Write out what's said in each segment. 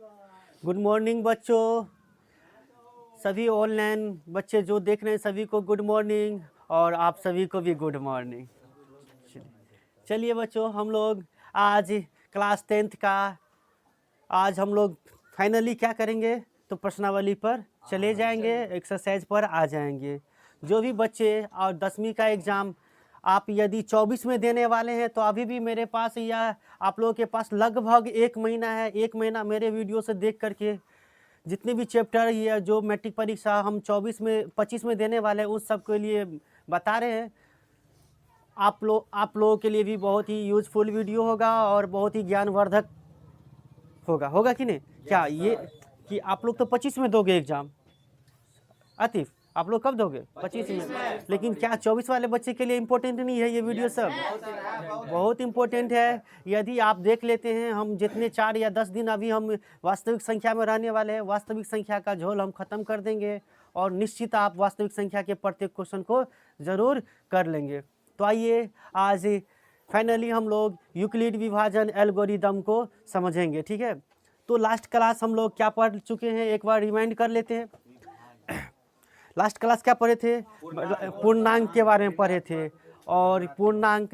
Good morning बच्चों, सभी online बच्चे जो देख रहे हैं सभी को गुड मॉर्निंग और आप सभी को भी गुड मॉर्निंग। चलिए बच्चों, हम लोग आज क्लास 10th का आज हम लोग फाइनली क्या करेंगे तो प्रश्नावली पर चले जाएंगे, एक्सरसाइज पर आ जाएंगे। जो भी बच्चे और 10वीं का एग्ज़ाम आप यदि 24 में देने वाले हैं तो अभी भी मेरे पास या आप लोगों के पास लगभग 1 महीना है। 1 महीना मेरे वीडियो से देख करके जितने भी चैप्टर या जो मैट्रिक परीक्षा हम 25 में देने वाले हैं उस सब के लिए बता रहे हैं। आप लोगों के लिए भी बहुत ही यूजफुल वीडियो होगा और बहुत ही ज्ञानवर्धक होगा कि नहीं? क्या ये कि आप लोग तो 25 में दोगे एग्जाम? आतिफ, आप लोग कब दोगे? 25 में। लेकिन क्या 24 वाले बच्चे के लिए इम्पोर्टेंट नहीं है ये वीडियो? सब बहुत इम्पोर्टेंट है। यदि आप देख लेते हैं, हम जितने 4 या 10 दिन अभी हम वास्तविक संख्या में रहने वाले हैं, वास्तविक संख्या का झोल हम ख़त्म कर देंगे और निश्चित आप वास्तविक संख्या के प्रत्येक क्वेश्चन को ज़रूर कर लेंगे। तो आइए आज फाइनली हम लोग यूक्लिड विभाजन एल्गोरिदम को समझेंगे, ठीक है? तो लास्ट क्लास हम लोग क्या पढ़ चुके हैं, एक बार रिमाइंड कर लेते हैं। लास्ट क्लास क्या पढ़े थे? पूर्णांक के बारे में पढ़े थे। और पूर्णांक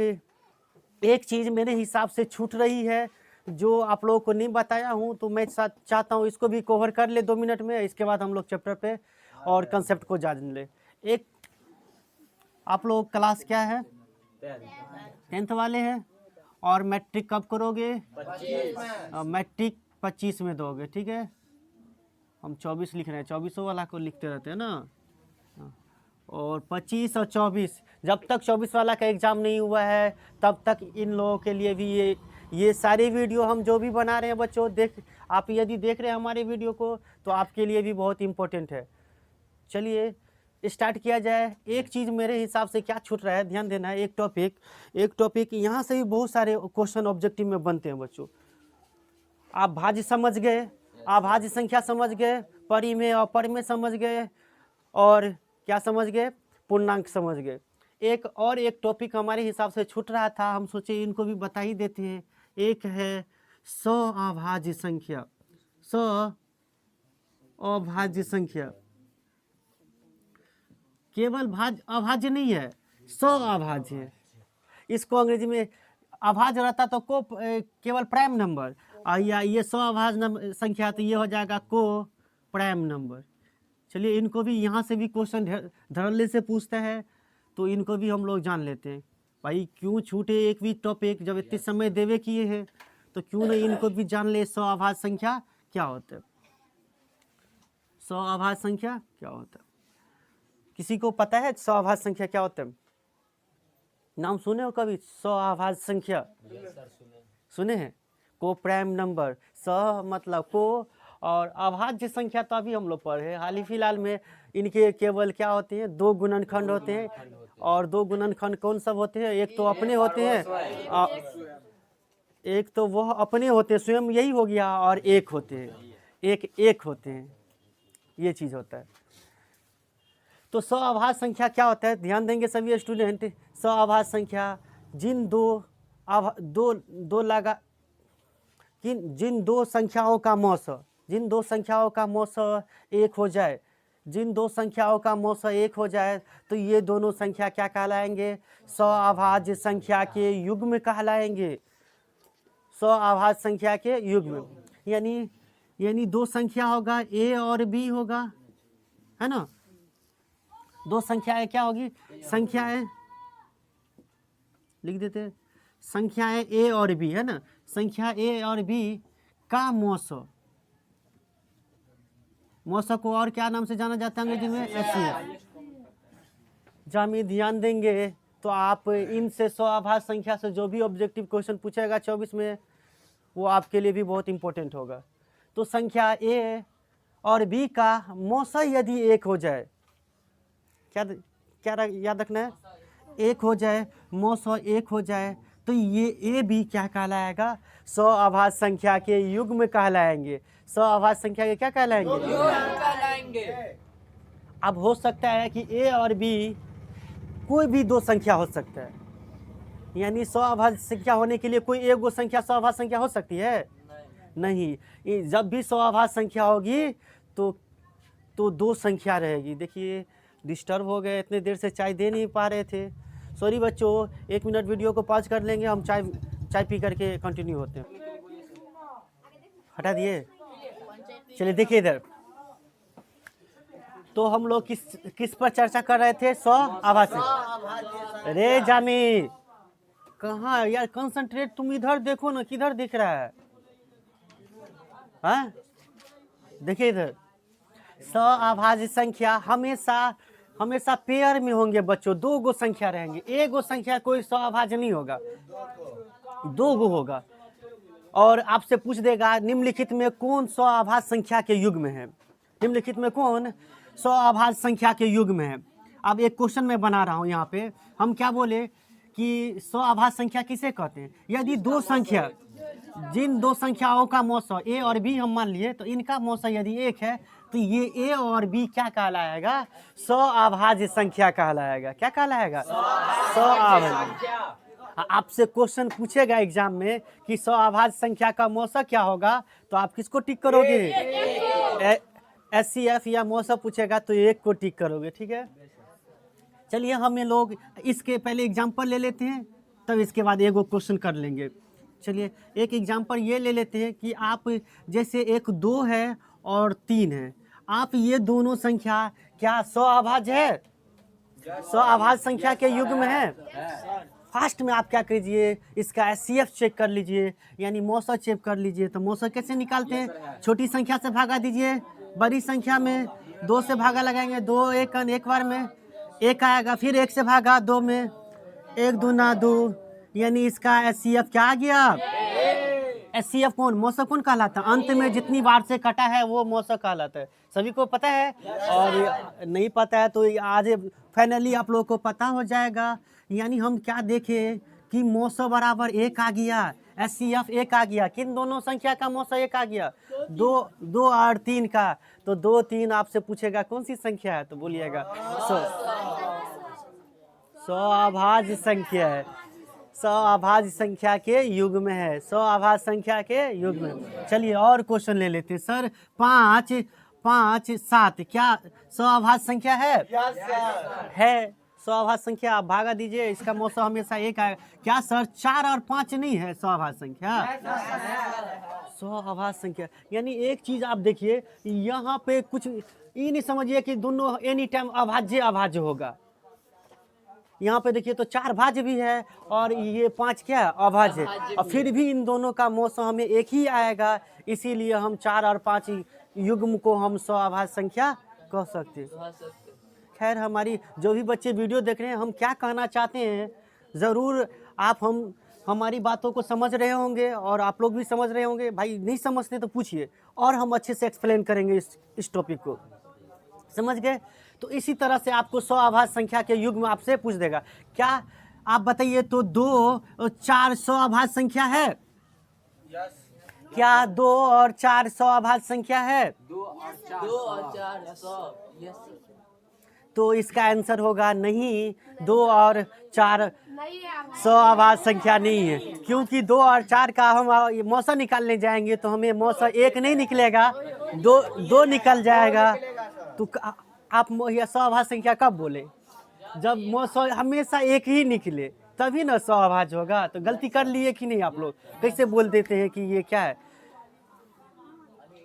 एक चीज़ मेरे हिसाब से छूट रही है जो आप लोगों को नहीं बताया हूँ, तो मैं चाहता हूँ इसको भी कवर कर ले 2 मिनट में। इसके बाद हम लोग चैप्टर पे और कंसेप्ट को जान ले। एक आप लोग क्लास क्या है? 10th वाले हैं। और मैट्रिक कब करोगे? 25। मैट्रिक 25 में दोगे, ठीक है? हम 24 लिख रहे हैं, 24 वाला को लिखते रहते हैं ना। और 25 और 24, जब तक 24 वाला का एग्ज़ाम नहीं हुआ है तब तक इन लोगों के लिए भी ये सारे वीडियो हम जो भी बना रहे हैं बच्चों, आप यदि देख रहे हैं हमारे वीडियो को तो आपके लिए भी बहुत इम्पोर्टेंट है। चलिए स्टार्ट किया जाए। एक चीज़ मेरे हिसाब से क्या छूट रहा है, ध्यान देना है। एक टॉपिक यहाँ से भी बहुत सारे क्वेश्चन ऑब्जेक्टिव में बनते हैं बच्चों। आप भाज्य समझ गए, अभाज्य संख्या समझ गए, परि में और पर में समझ गए, और क्या समझ गए? पूर्णांक समझ गए। एक टॉपिक हमारे हिसाब से छूट रहा था, हम सोचे इनको भी बता ही देते हैं। एक है अभाज्य संख्या। अभाज्य संख्या केवल अभाज्य नहीं है, अभाज्य है। इसको अंग्रेजी में अभाज्य रहता तो को केवल प्राइम नंबर, या ये अभाज्य संख्या तो ये हो जाएगा को प्राइम नंबर। चलिए इनको भी यहाँ से भी क्वेश्चन धड़ल्ले से पूछता है, तो इनको भी हम लोग जान लेते हैं। भाई क्यों छूटे एक भी टॉपिक, जब इतने समय देवे किए हैं तो क्यों नहीं इनको भी जान ले। अभाज्य संख्या क्या होता है? अभाज्य संख्या क्या होता है? किसी को पता है अभाज्य संख्या क्या होता है? नाम सुने हो कभी अभाज्य संख्या? सुने हैं? को प्राइम नंबर, मतलब को, और अभाज्य संख्या तो अभी हम लोग पढ़े हाल ही फिलहाल में। इनके केवल क्या होते हैं? 2 गुणनखंड होते हैं। और 2 गुणनखंड कौन सब होते हैं? एक तो अपने होते हैं, एक तो वह अपने होते हैं, स्वयं यही हो गया, और एक होते हैं, एक होते हैं, ये चीज़ होता है। तो अभाज्य संख्या क्या होता है? ध्यान देंगे सभी स्टूडेंट। अभाज्य संख्या जिन दो संख्याओं का मौसा, जिन दो संख्याओं का मौसा एक हो जाए, जिन दो संख्याओं का मौसा एक हो जाए तो ये दोनों संख्या क्या कहलाएंगे? अभाज्य संख्या के युग्म कहलाएंगे। अभाज्य संख्या के युग्म यानी दो संख्या होगा, ए और बी होगा, है ना? दो संख्याएं क्या होगी? संख्याएं लिख देते हैं, संख्याएं ए और बी, है ना? संख्या ए और बी का मौसा को और क्या नाम से जाना जाता है अंग्रेजी में? एचसीएफ। जब हम ध्यान देंगे तो आप इनसे अभाज्य संख्या से जो भी ऑब्जेक्टिव क्वेश्चन पूछेगा 24 में, वो आपके लिए भी बहुत इंपॉर्टेंट होगा। तो संख्या ए और बी का मौसा यदि एक हो जाए, क्या याद रखना है? एक हो जाए, मौसा एक हो जाए, तो ये ए बी क्या कहलाएगा? अभाज्य संख्या के युग्म कहलाएंगे। अभाज्य संख्या के क्या कहलाएंगे? अब हो सकता है कि ए और बी कोई भी दो संख्या हो सकता है, यानी अभाज्य संख्या होने के लिए कोई एक गो संख्या अभाज्य संख्या हो सकती है? नहीं, जब भी 100 आभाज्य संख्या होगी तो 2 संख्या रहेगी। देखिए डिस्टर्ब हो गए, इतने देर से चाय दे नहीं पा रहे थे। सॉरी बच्चों, 1 मिनट वीडियो को पॉज कर लेंगे, हम चाय पी करके कंटिन्यू होते हैं। हटा दिए, चलिए देखिए इधर। तो हम लोग किस पर चर्चा कर रहे थे? 100 आभाज्य। रे जामी कहाँ यार, कंसंट्रेट तुम इधर देखो ना, किधर दिख रहा है? हाँ देखिए इधर, 100 आभाज्य संख्या हमेशा पेयर में होंगे बच्चों। 2 गो संख्या रहेंगे, 1 गो संख्या कोई 100 आभाज्य नहीं होगा, 2 गो होगा। और आपसे पूछ देगा निम्नलिखित में कौन 100 आभाज्य संख्या के युग्म है? निम्नलिखित में कौन 100 आभाज्य संख्या के युग्म है? अब एक क्वेश्चन मैं बना रहा हूँ यहाँ पे। हम क्या बोले कि 100 आभाज्य संख्या किसे कहते हैं? यदि 2 संख्या, जिन 2 संख्याओं का मौसा ए और बी हम मान लिए, तो इनका मौसा यदि 1 है तो ये ए और बी क्या कहलाएगा? 100 आभाज्य संख्या कहलाएगा। क्या कहलाएगा? 100 आभाज्य। आपसे क्वेश्चन पूछेगा एग्जाम में कि 100 आभाज्य संख्या का मौसा क्या होगा, तो आप किसको टिक करोगे? SCF या मौसा पूछेगा तो 1 को टिक करोगे। ठीक है, चलिए हम ये लोग इसके पहले एग्जाम्पल ले लेते हैं, तब इसके बाद एगो क्वेश्चन कर लेंगे। चलिए एक एग्जाम्पल ये ले लेते हैं कि आप जैसे एक 2 है और 3 है, आप ये दोनों संख्या क्या 100 आभाज्य है? 100 आभाज्य संख्या के युग्म है? फास्ट में आप क्या कीजिए, इसका SCF चेक कर लीजिए, यानी मौसा चेक कर लीजिए। तो मौसा कैसे निकालते हैं? छोटी संख्या से भागा दीजिए, बड़ी संख्या में 2 से भागा लगाएंगे, 2 एक बार में 1 आएगा, फिर 1 से भागा 2 में, 1 दूना 2, यानी इसका SCF क्या आ गया? SCF कौन? मौसा कौन कहलाता है? अंत में जितनी बार से कटा है वो मौसा कहलाता है। सभी को पता है? और नहीं पता है तो आज फाइनली आप लोगों को पता हो जाएगा। यानी हम क्या देखें कि मौसा बराबर 1 आ गया, SCF 1 आ गया। किन दोनों संख्या का मौसा 1 आ गया? 2 और 3 का। तो 2 3 आपसे पूछेगा कौन सी संख्या है, तो बोलिएगा 100 आभाज्य संख्या है। 100 आभाज्य संख्या के युग्म है, 100 आभाज्य संख्या के युग्म। चलिए और क्वेश्चन ले लेते हैं। सर 5 5 7 क्या 100 आभाज्य संख्या है? है 100 आभाज्य संख्या। आप भागा दीजिए, इसका मौसा हमेशा 1 आएगा। क्या सर 4 और 5 नहीं है 100 आभाज्य संख्या? 100 आभाज्य संख्या। यानी एक चीज आप देखिए, यहाँ पे कुछ ये नहीं समझिए कि दोनों एनी टाइम अभाज्य होगा। यहाँ पे देखिए तो 4 भाज्य भी है और ये 5 क्या अभाज्य है, और फिर भी इन दोनों का मौसा हमें 1 ही आएगा। इसीलिए हम 4 और 5 युग्म को हम 100 आभाज्य संख्या कह सकते हैं। खैर हमारी जो भी बच्चे वीडियो देख रहे हैं, हम क्या कहना चाहते हैं ज़रूर आप हमारी बातों को समझ रहे होंगे और आप लोग भी समझ रहे होंगे। भाई नहीं समझते तो पूछिए और हम अच्छे से एक्सप्लेन करेंगे इस टॉपिक को। समझ गए? तो इसी तरह से आपको 100 आभाज्य संख्या के युग्म आपसे पूछ देगा। क्या आप बताइए, तो 2 और 4 100 आभाज्य संख्या है? क्या 2 और 4 100 आभाज्य संख्या है? 2 और 4 100। तो इसका आंसर होगा नहीं, 2 और 4 100 आभाज्य संख्या नहीं है, क्योंकि 2 और 4 का हम मौसा निकालने जाएंगे तो हमें मौसा 1 नहीं निकलेगा, 2 निकल जाएगा। तो आप 100 आभाज्य संख्या कब बोले? जब मौसा हमेशा 1 ही निकले तभी ना 100 आभाज्य होगा। तो गलती कर लिए कि नहीं आप लोग? कैसे बोल देते हैं कि ये क्या है,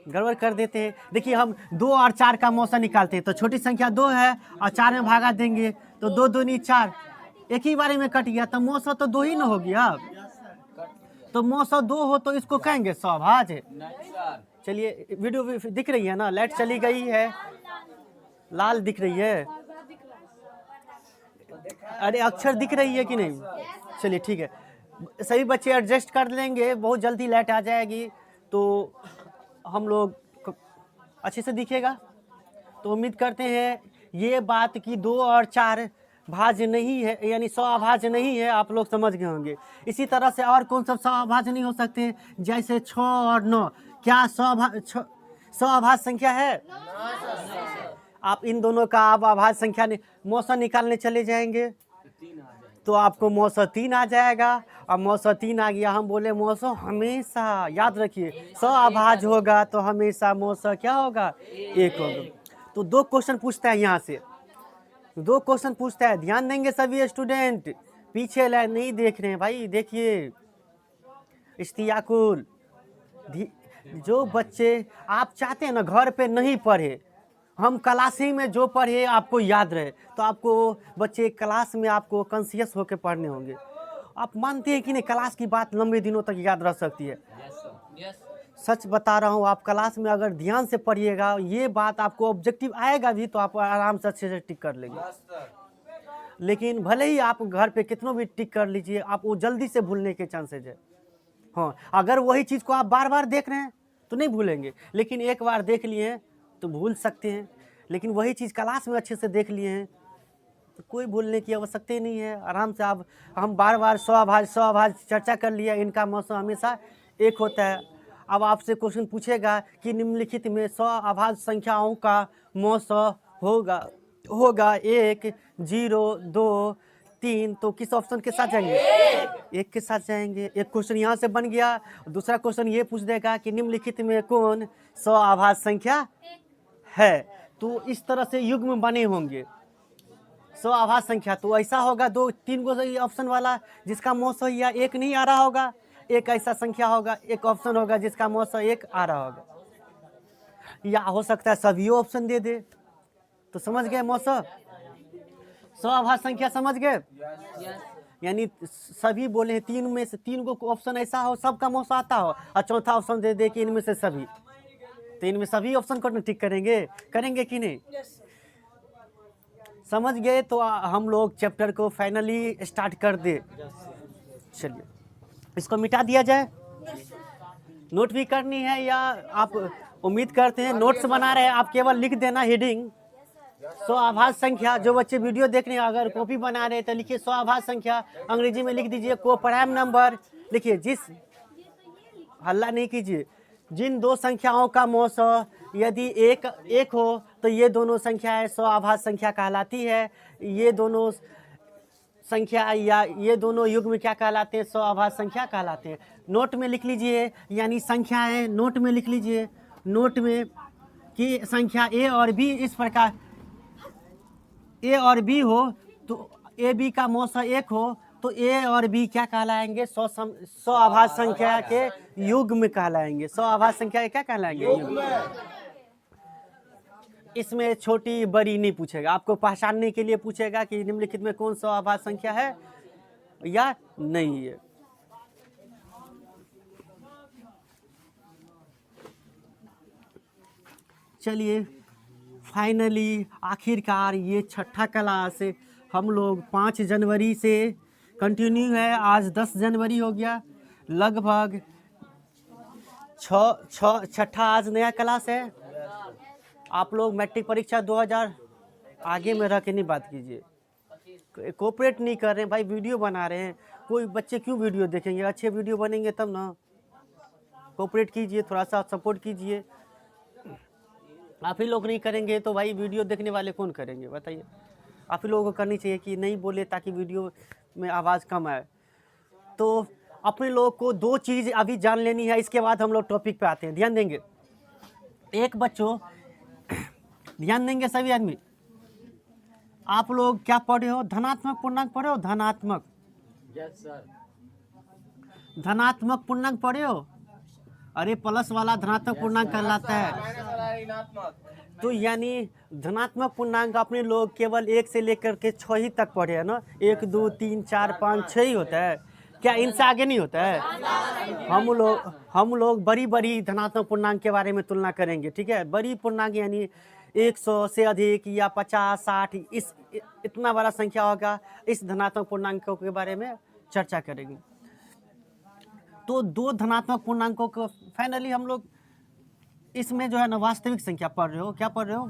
गड़बड़ कर देते हैं। देखिए हम 2 और 4 का मौसा निकालते हैं तो छोटी संख्या 2 है और 4 में भागा देंगे तो 2 दूनी 4, एक ही बारे में कट गया, तो मौसा तो 2 ही ना हो गया। तो मौसा 2 हो तो इसको कहेंगे 100 आभाज्य। चलिए वीडियो दिख रही है ना? लाइट चली गई है, लाल दिख रही है, अरे अक्षर दिख रही है कि नहीं? चलिए ठीक है, सभी बच्चे एडजस्ट कर लेंगे, बहुत जल्दी लाइट आ जाएगी तो हम लोग अच्छे से दिखेगा। तो उम्मीद करते हैं ये बात कि 2 और 4 भाज्य नहीं है, यानी 100 अभाज्य नहीं है, आप लोग समझ गए होंगे। इसी तरह से और कौन सा 100 अभाज्य नहीं हो सकते? जैसे 6 और 9, क्या 100 अभाज्य संख्या है? आप इन दोनों का आप अभाज्य संख्या मौसा निकालने चले जाएंगे तो आपको 903 आ जाएगा। और 903 आ गया, हम बोले 900 हमेशा याद रखिए 100 आभाज होगा तो हमेशा 900 क्या होगा, 1 होगा। तो 2 क्वेश्चन पूछता है यहाँ से, 2 क्वेश्चन पूछता है, ध्यान देंगे सभी स्टूडेंट, पीछे लाइन नहीं देख रहे हैं भाई, देखिए इश्तियाकुल। जो बच्चे आप चाहते हैं ना घर पे नहीं पढ़े, हम क्लास ही में जो पढ़े आपको याद रहे, तो आपको बच्चे क्लास में आपको कॉन्शियस होकर पढ़ने होंगे। आप मानते हैं कि नहीं क्लास की बात लंबे दिनों तक याद रह सकती है? सच बता रहा हूँ, आप क्लास में अगर ध्यान से पढ़िएगा ये बात आपको ऑब्जेक्टिव आएगा भी तो आप आराम से अच्छे से टिक कर लेंगे। लेकिन भले ही आप घर पे कितनों भी टिक कर लीजिए, आप वो जल्दी से भूलने के चांसेज है। हाँ, अगर वही चीज़ को आप बार बार देख रहे हैं तो नहीं भूलेंगे, लेकिन एक बार देख लिए हैं तो भूल सकते हैं। लेकिन वही चीज़ क्लास में अच्छे से देख लिए हैं तो कोई भूलने की आवश्यकता ही नहीं है। आराम से आप, हम बार बार 100 आभाज चर्चा कर लिया, इनका मौसम हमेशा 1 होता है। अब आपसे क्वेश्चन पूछेगा कि निम्नलिखित में 100 आभाज संख्याओं का मौसम होगा 1, 0, 2, 3, तो किस ऑप्शन के साथ जाएंगे? 1 के साथ जाएंगे। एक क्वेश्चन यहाँ से बन गया। दूसरा क्वेश्चन ये पूछ देगा कि निम्नलिखित में कौन 100 आभाज संख्या है। तो इस तरह से युग्म बने होंगे 100 आभाज संख्या। तो ऐसा होगा 2, 3 को ऑप्शन वाला जिसका मौसम या 1 नहीं आ रहा होगा, एक ऐसा संख्या होगा, एक ऑप्शन होगा जिसका मौसम 1 आ रहा होगा। या हो सकता है सभी ऑप्शन दे दे। तो समझ गए मौसम 100 आभाज संख्या, समझ गए? यानी सभी बोले हैं, 3 में से 3 को ऑप्शन ऐसा हो सबका मौसम आता हो, और चौथा ऑप्शन दे दे कि इनमें से सभी, तो इनमें सभी ऑप्शन को टिक करेंगे कि नहीं? समझ गए? तो हम लोग चैप्टर को फाइनली स्टार्ट कर दे। चलिए इसको मिटा दिया जाए। नोट भी करनी है या आप उम्मीद करते हैं नोट्स बना रहे हैं, आप केवल लिख देना हेडिंग 100 आभाज संख्या। जो बच्चे वीडियो देख रहे हैं अगर कॉपी बना रहे हैं तो लिखिए 100 आभाज संख्या, अंग्रेजी में लिख दीजिए को प्राइम नंबर। लिखिए, जिस, हल्ला नहीं कीजिए, जिन 2 संख्याओं का मौसम यदि एक हो तो ये दोनों संख्याएं 100 आभाज संख्या कहलाती है। ये दोनों संख्या या ये दोनों युग्म क्या कहलाते हैं? 100 आभाज संख्या कहलाते हैं। नोट में लिख लीजिए, यानी संख्याएं नोट में लिख लीजिए, नोट में कि संख्या ए और बी इस प्रकार, ए और बी हो तो ए बी का मौसम 1 हो तो ए और बी क्या कहलाएंगे? 100 आभाज संख्या के युग्म कहलाएंगे। 100 आभाज संख्या के क्या कहलाएंगे? युग्म। इसमें छोटी बड़ी नहीं पूछेगा, आपको पहचानने के लिए पूछेगा कि निम्नलिखित में कौन 100 आभाज संख्या है या नहीं है। चलिए फाइनली आखिरकार ये छठा क्लास हम लोग 5 जनवरी से कंटिन्यू है। आज 10 जनवरी हो गया, लगभग छठा आज नया क्लास है। आप लोग मैट्रिक परीक्षा 2000 आगे में रह के नहीं बात कीजिए, कोऑपरेट नहीं कर रहे हैं भाई, वीडियो बना रहे हैं। कोई बच्चे क्यों वीडियो देखेंगे? अच्छे वीडियो बनेंगे तब ना। कोऑपरेट कीजिए, थोड़ा सा सपोर्ट कीजिए। आप ही लोग नहीं करेंगे तो भाई वीडियो देखने वाले कौन करेंगे बताइए? आप ही लोगों को करनी चाहिए कि नहीं बोले ताकि वीडियो में आवाज़ कम आए। तो अपने लोग को 2 चीज़ अभी जान लेनी है, इसके बाद हम लोग टॉपिक पे आते हैं। ध्यान देंगे एक बच्चों, ध्यान देंगे सभी आदमी। आप लोग क्या पढ़े हो? धनात्मक पूर्णांक पढ़े हो? धनात्मक, यस सर। धनात्मक पूर्णांक पढ़े हो? अरे प्लस वाला धनात्मक पूर्णांक कहलाता है। तो यानी धनात्मक पूर्णांक अपने लोग केवल 1 से लेकर के 6 ही तक पढ़े है ना। 1, 2, 3, 4, 5, 6 ही होता है क्या? इनसे आगे नहीं होता है? हम लोग बड़ी धनात्मक पूर्णांक के बारे में तुलना करेंगे, ठीक है? बड़ी पूर्णांक यानी 100 से अधिक या 50, 60 इतना बड़ा संख्या होगा, इस धनात्मक पूर्णांकों के बारे में चर्चा करेंगे। तो 2 धनात्मक पूर्णांकों को फाइनली हम लोग इसमें जो है ना वास्तविक संख्या पढ़ रहे हो। क्या पढ़ रहे हो?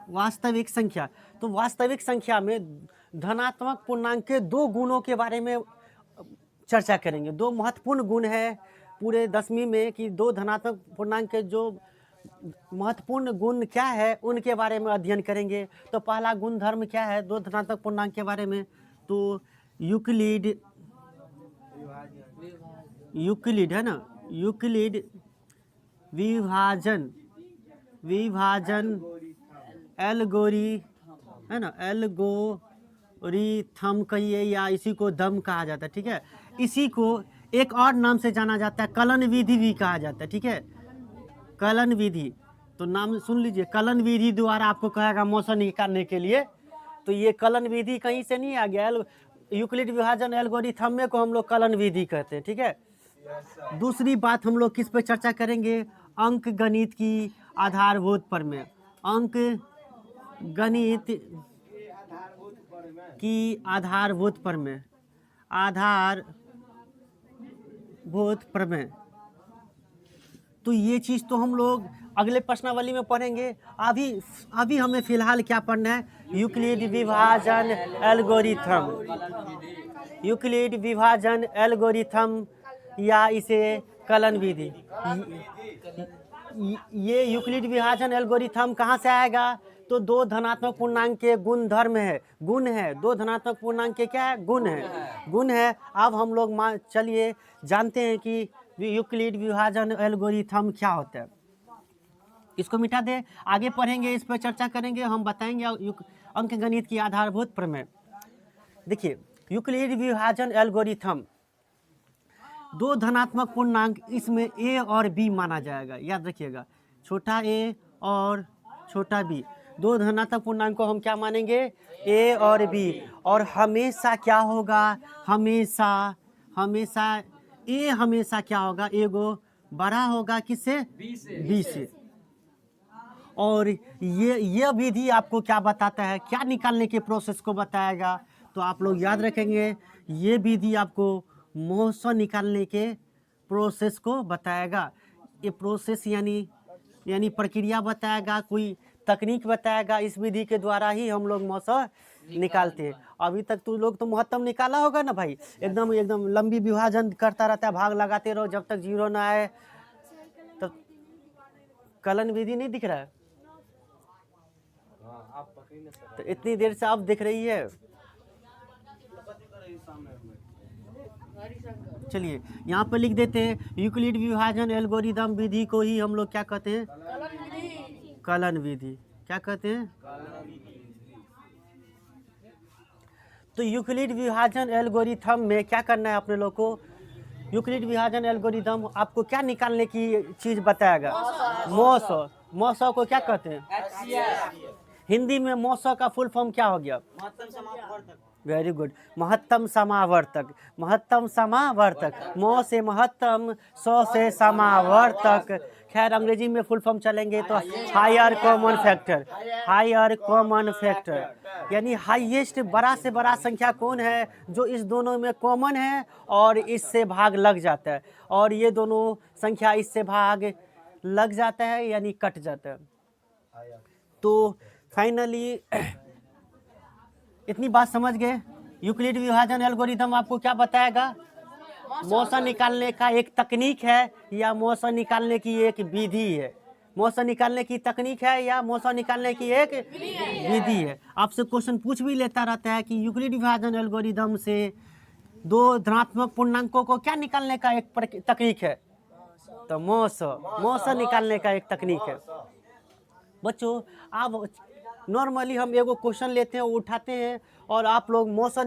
वास्तविक संख्या। तो वास्तविक संख्या में धनात्मक पूर्णांक के 2 गुणों के बारे में चर्चा करेंगे। 2 महत्वपूर्ण गुण है पूरे 10वीं में कि 2 धनात्मक पूर्णांक के जो महत्वपूर्ण गुण क्या है उनके बारे में अध्ययन करेंगे। तो पहला गुण धर्म क्या है दो धनात्मक पूर्णांक के बारे में, तो यूक्लिड है ना, यूक्लिड विभाजन एल्गोरी है ना, एल्गोरिथम कहिए या इसी को दम कहा जाता है, ठीक है। इसी को एक और नाम से जाना जाता है, कलन विधि भी कहा जाता है, ठीक है, कलन विधि। तो नाम सुन लीजिए, कलन विधि द्वारा आपको कहेगा मौसम निकालने के लिए। तो ये कलन विधि कहीं से नहीं आ गया, यूक्लिड विभाजन एल्गोरिथम में को हम लोग कलन विधि कहते हैं, ठीक है। दूसरी बात हम लोग किस पे चर्चा करेंगे, अंक गणित की आधारभूत प्रमेय, अंक गणित की आधारभूत प्रमेय। तो ये चीज़ तो हम लोग अगले प्रश्नावली में पढ़ेंगे। अभी हमें फिलहाल क्या पढ़ना है, यूक्लिड विभाजन एल्गोरिथम या इसे कलन विधि। ये यूक्लिड विभाजन एल्गोरिथम कहाँ से आएगा, तो दो धनात्मक पूर्णांक के गुण है, दो धनात्मक पूर्णांक के क्या है, गुण है। अब हम लोग चलिए जानते हैं कि यूक्लिड विभाजन एल्गोरिथम क्या होता है। इसको मिटा दे, आगे पढ़ेंगे, इस पर चर्चा करेंगे, हम बताएंगे अंक गणित की आधारभूत प्रमेय। देखिए यूक्लिड विभाजन एल्गोरिथम, दो धनात्मक पूर्णांक, इसमें ए और बी माना जाएगा, याद रखिएगा, छोटा ए और छोटा बी, दो धनात्मक पूर्णांक को हम क्या मानेंगे, ए और बी। और हमेशा क्या होगा, हमेशा ए हमेशा क्या होगा, एगो बड़ा होगा किससे, बी से। और ये विधि आपको क्या बताता है, क्या निकालने के प्रोसेस को बताएगा, तो आप लोग याद रखेंगे, ये विधि आपको मौसम निकालने के प्रोसेस को बताएगा। ये प्रोसेस यानी प्रक्रिया बताएगा, कोई तकनीक बताएगा। इस विधि के द्वारा ही हम लोग मौसम निकालते हैं। अभी तक तो लोग तो महत्तम निकाला होगा ना भाई, एकदम लंबी विभाजन करता रहता है, भाग लगाते रहो जब तक जीरो ना आए, तब कलन विधि नहीं दिख रहा है। तो इतनी देर से आप दिख रही है। चलिए यहाँ पर लिख देते हैं, यूक्लिड विभाजन एल्गोरिथम विधि को ही हम लोग क्या कहते हैं, कलन विधि। क्या कहते हैं, तो यूक्लिड विभाजन एल्गोरिथम में क्या करना है अपने लोग को, यूक्लिड विभाजन एल्गोरिथम आपको क्या निकालने की चीज बताएगा, मौसम को क्या कहते हैं, हिंदी में मौसम का फुल फॉर्म क्या हो गया, वेरी गुड, महत्तम समावर्तक। मौ से महत्तम, सौ से समावर्तक। खैर अंग्रेजी में फुल फॉर्म चलेंगे तो हायर कॉमन फैक्टर, यानी हाईएस्ट, बड़ा से बड़ा संख्या कौन है जो इस दोनों में कॉमन है और इससे भाग लग जाता है, और ये दोनों संख्या इससे भाग लग जाता है यानी कट जाता है। तो फाइनली इतनी बात समझ गए, यूक्लिड विभाजन एल्गोरिथम आपको क्या बताएगा, मौसम निकालने का एक तकनीक है या मौसम निकालने की एक विधि है, मौसम निकालने की तकनीक है या मौसम निकालने की एक विधि है। आपसे क्वेश्चन पूछ भी लेता रहता है कि यूक्लिड विभाजन एल्गोरिथम से दो धनात्मक पूर्णांकों को क्या निकालने का एक तकनीक है, तो मौसम निकालने का एक तकनीक है। बच्चों आप नॉर्मली हम एगो क्वेश्चन लेते हैं, उठाते हैं, और आप लोग मौसम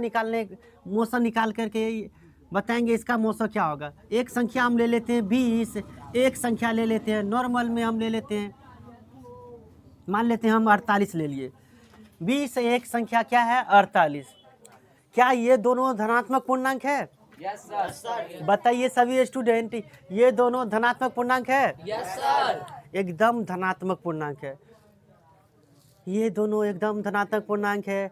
निकाल करके बताएंगे इसका मौसम क्या होगा। एक संख्या हम ले लेते हैं 20, एक संख्या ले लेते हैं नॉर्मल में, हम ले लेते हैं, मान लेते हैं हम 48 ले लिए। 20 एक संख्या क्या है, 48। क्या ये दोनों धनात्मक पूर्णांक है, यस सर, बताइए सभी स्टूडेंट, ये दोनों धनात्मक पूर्णांक है, यस सर, एकदम धनात्मक पूर्णांक है, ये दोनों एकदम धनात्मक पूर्णांक है।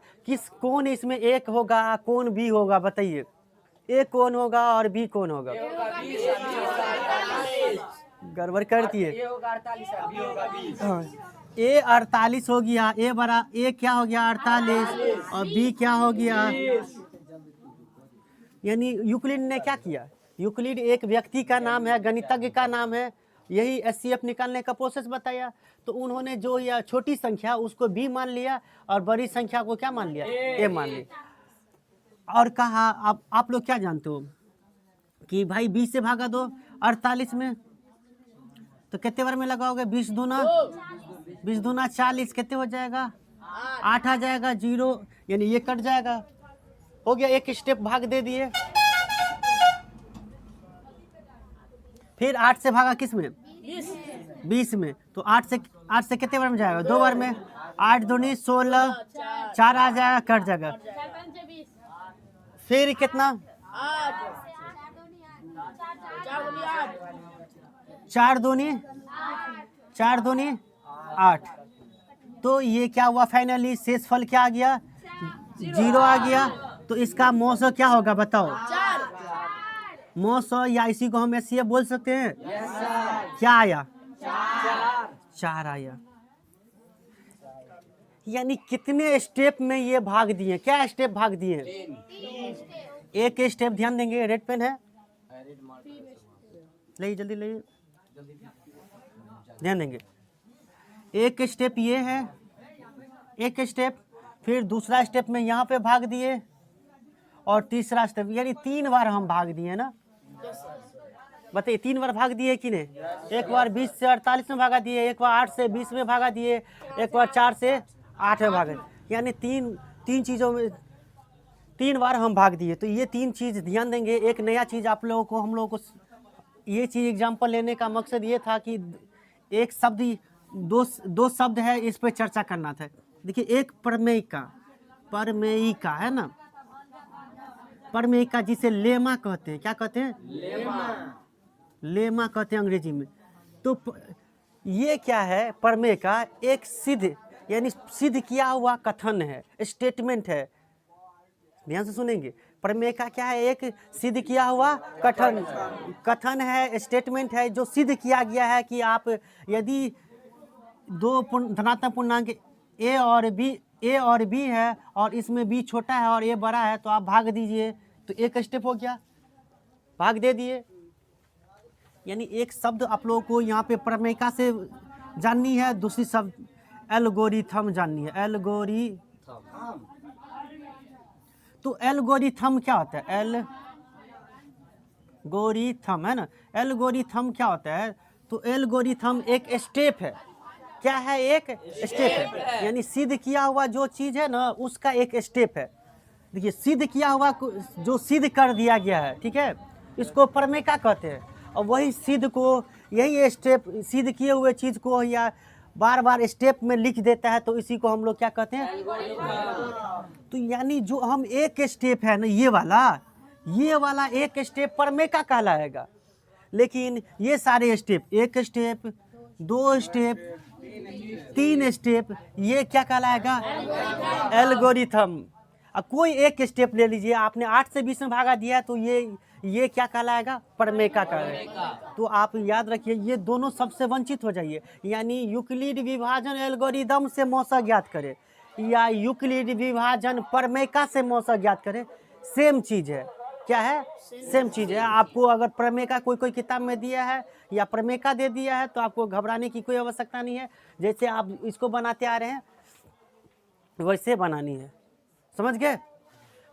कौन इसमें एक होगा, कौन बी होगा, बताइए, ए कौन होगा और बी कौन होगा, गड़बड़ करती है, ए 48 हो गया, ए क्या हो गया 48, और बी क्या हो गया, यानी यूक्लिड ने क्या किया, यूक्लिड एक व्यक्ति का नाम है, गणितज्ञ का नाम है, यही एचसीएफ निकालने का प्रोसेस बताया। तो उन्होंने जो यह छोटी संख्या उसको बी मान लिया और बड़ी संख्या को क्या मान लिया, ए मान लिया। और कहा आप लोग क्या जानते हो कि भाई 20 से भागा दो 48 में, तो कितने बार में लगाओगे, 20 दूना 40, कितने हो जाएगा, 8 आ जाएगा, 0 यानी ये कट जाएगा, हो गया, एक स्टेप भाग दे दिए। फिर 8 से भागा किस में, 20 में, तो 8 से कितने बार में जाएगा, 2 बार में, 8 दूनी 16, 4 आ जाएगा, कट जाएगा। फिर कितना, 4 दूनी 8। तो ये क्या हुआ, फाइनली शेषफल क्या आ गया, 0 आ गया। तो इसका मौसम क्या होगा बताओ, मौसम, या इसी को हम एचसीएफ बोल सकते हैं। क्या आया, 4 आया। यानी कितने स्टेप में ये भाग दिए, क्या स्टेप भाग दिए, एक स्टेप, ध्यान देंगे, रेड पेन है, ले जल्दी ले, ध्यान देंगे, एक स्टेप ये है, एक स्टेप, फिर दूसरा स्टेप में यहाँ पे भाग दिए, और तीसरा स्टेप, यानी 3 बार हम भाग दिए ना। बताइए 3 बार भाग दिए कि नहीं, एक बार 20 से 48 में भागा दिए, एक बार 8 से 20 में भागा दिए, एक बार 4 से 8 में भागे, यानी तीन चीज़ों में 3 बार हम भाग दिए। तो ये 3 चीज़ ध्यान देंगे। एक नया चीज़ आप लोगों को, हम लोगों को ये चीज़ एग्जाम्पल लेने का मकसद ये था कि एक शब्द, दो शब्द है, इस पर चर्चा करना था। देखिए, एक परमेयिका है ना, परमेयिका जिसे लेमा कहते हैं, क्या कहते हैं, लेमा कहते हैं अंग्रेजी में। तो ये क्या है, परमेयिका एक सिद्ध, यानी सिद्ध किया हुआ कथन है, स्टेटमेंट है। ध्यान से सुनेंगे, परमेयिका क्या है, एक सिद्ध किया हुआ कथन है, स्टेटमेंट है, जो सिद्ध किया गया है कि आप यदि 2 धनात्मक पूर्णांक ए और बी है, और इसमें बी छोटा है और ए बड़ा है, तो आप भाग दीजिए, तो एक स्टेप हो गया, भाग दे दिए। यानी एक शब्द आप लोगों को यहाँ पे परमेयिका से जाननी है, दूसरी शब्द एल्गोरिथम जाननी है, एल्गोरिथम। तो एल्गोरिथम क्या होता है, एल्गोरिथम है ना, एल्गोरिथम क्या होता है, तो एल्गोरिथम एक स्टेप है, क्या है, एक स्टेप है, यानी सिद्ध किया हुआ जो चीज़ है ना, उसका एक स्टेप है। देखिए, सिद्ध किया हुआ जो सिद्ध कर दिया गया है, ठीक है, इसको परमेयिका कहते हैं। और वही सिद्ध को, यही स्टेप, सिद्ध किए हुए चीज़ को या बार बार स्टेप में लिख देता है, तो इसी को हम लोग क्या कहते हैं। तो यानी जो हम एक स्टेप है ना, ये वाला एक स्टेप परमेयिका कहलाएगा। लेकिन ये सारे स्टेप, 1 स्टेप, 2 स्टेप, 3 स्टेप, ये क्या कहलाएगा, एल्गोरिथम। अब कोई एक स्टेप ले लीजिए, आपने 8 से 20 में भागा दिया, तो ये क्या कहलाएगा, परमेयिका कहलाएगा। तो आप याद रखिए, ये दोनों सबसे वंचित हो जाइए। यानी यूक्लिड विभाजन एल्गोरिदम से मौसा ज्ञात करे, या यूक्लिड विभाजन परमेयिका से मौसा ज्ञात करे, सेम चीज़ है। क्या है, सेम चीज़ है। आपको अगर परमेयिका कोई किताब में दिया है या परमेयिका दे दिया है, तो आपको घबराने की कोई आवश्यकता नहीं है। जैसे आप इसको बनाते आ रहे हैं, वैसे बनानी है, समझ गए।